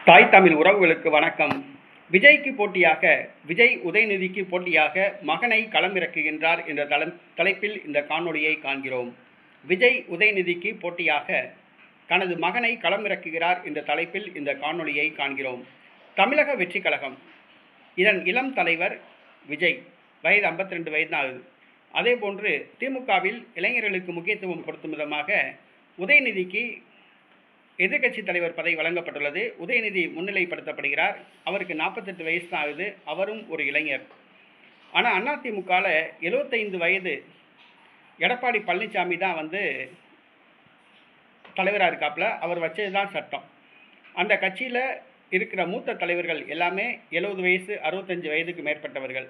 தாய் தமிழ் உறவுகளுக்கு வணக்கம். விஜய்க்கு போட்டியாக விஜய் உதயநிதிக்கு போட்டியாக மகனை களமிறக்குகின்றார் என்ற தலைப்பில் இந்த காணொளியை காண்கிறோம். விஜய் உதயநிதிக்கு போட்டியாக தனது மகனை களமிறக்குகிறார் என்ற தலைப்பில் இந்த காணொளியை காண்கிறோம். தமிழக வெற்றி கழகம் இதன் இளம் தலைவர் விஜய், வயது 52 வயது தான் ஆகுது. அதேபோன்று திமுகவில் இளைஞர்களுக்கு முக்கியத்துவம் கொடுக்கும் விதமாக உதயநிதிக்கு எதிர்கட்சி தலைவர் பதவி வழங்கப்பட்டுள்ளது. உதயநிதி முன்னிலைப்படுத்தப்படுகிறார். அவருக்கு 48 வயசு தான் ஆகுது. அவரும் ஒரு இளைஞர். ஆனால் அதிமுகவில் 75 வயது எடப்பாடி பழனிசாமி தான் தலைவராக இருக்காப்புல. அவர் வச்சது தான் சட்டம். அந்த கட்சியில் இருக்கிற மூத்த தலைவர்கள் எல்லாமே 70 வயசு 65 வயதுக்கு மேற்பட்டவர்கள்.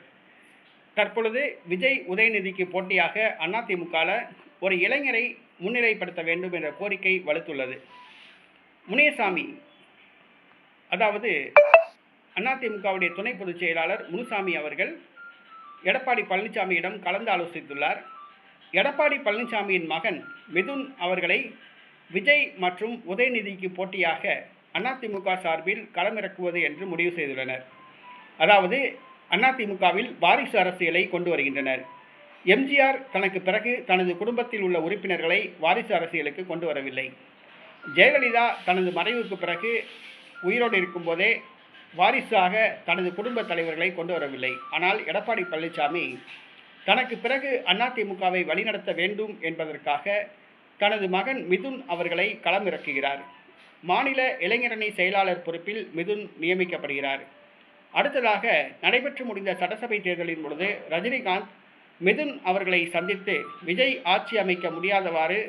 தற்பொழுது விஜய் உதயநிதிக்கு போட்டியாக அதிமுகவில் ஒரு இளைஞரை முன்னிலைப்படுத்த வேண்டும் என்ற கோரிக்கை வலுத்துள்ளது. முனியசாமி, அதாவது அதிமுகவுடைய துணை பொதுச் செயலாளர் முனுசாமி அவர்கள் எடப்பாடி பழனிசாமியிடம் கலந்து ஆலோசித்துள்ளார். எடப்பாடி பழனிசாமியின் மகன் மிதுன் அவர்களை விஜய் மற்றும் உதயநிதிக்கு போட்டியாக அதிமுக சார்பில் களமிறக்குவது என்று முடிவு செய்துள்ளனர். அதாவது அதிமுகவில் வாரிசு அரசியலை கொண்டு வருகின்றனர். எம்ஜிஆர் தனக்கு பிறகு தனது குடும்பத்தில் உள்ள உறுப்பினர்களை வாரிசு அரசியலுக்கு கொண்டு வரவில்லை. ஜெயலலிதா தனது மறைவுக்கு பிறகு உயிரோடு இருக்கும்போதே வாரிசாக தனது குடும்ப தலைவர்களை கொண்டு வரவில்லை. ஆனால் எடப்பாடி பழனிசாமி தனக்கு பிறகு அதிமுகவை வழிநடத்த வேண்டும் என்பதற்காக தனது மகன் மிதுன் அவர்களை களமிறக்குகிறார். மாநில இளைஞரணி செயலாளர் பொறுப்பில் மிதுன் நியமிக்கப்படுகிறார். அடுத்ததாக நடைபெற்று முடிந்த சட்டசபை தேர்தலின் பொழுது ரஜினிகாந்த் மிதுன் அவர்களை சந்தித்து விஜய் ஆட்சி அமைக்க முடியாதவாறு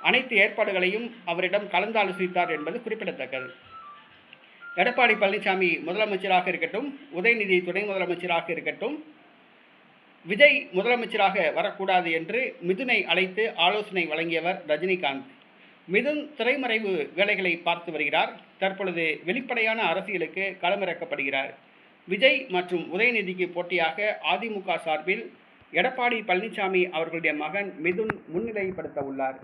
அனைத்து ஏற்பாடுகளையும் அவரிடம் கலந்தாலோசித்தார் என்பது குறிப்பிடத்தக்கது. எடப்பாடி பழனிசாமி முதலமைச்சராக இருக்கட்டும், உதயநிதி துணை முதலமைச்சராக இருக்கட்டும், விஜய் முதலமைச்சராக வரக்கூடாது என்று மிதுனை அழைத்து ஆலோசனை வழங்கியவர் ரஜினிகாந்த். மிதுன் திரைமறைவு வேலைகளை பார்த்து வருகிறார். தற்பொழுது வெளிப்படையான அரசியலுக்கு களமிறக்கப்படுகிறார். விஜய் மற்றும் உதயநிதிக்கு போட்டியாக அதிமுக சார்பில் எடப்பாடி பழனிசாமி அவர்களுடைய மகன் மிதுன் முன்னிலைப்படுத்த உள்ளார்.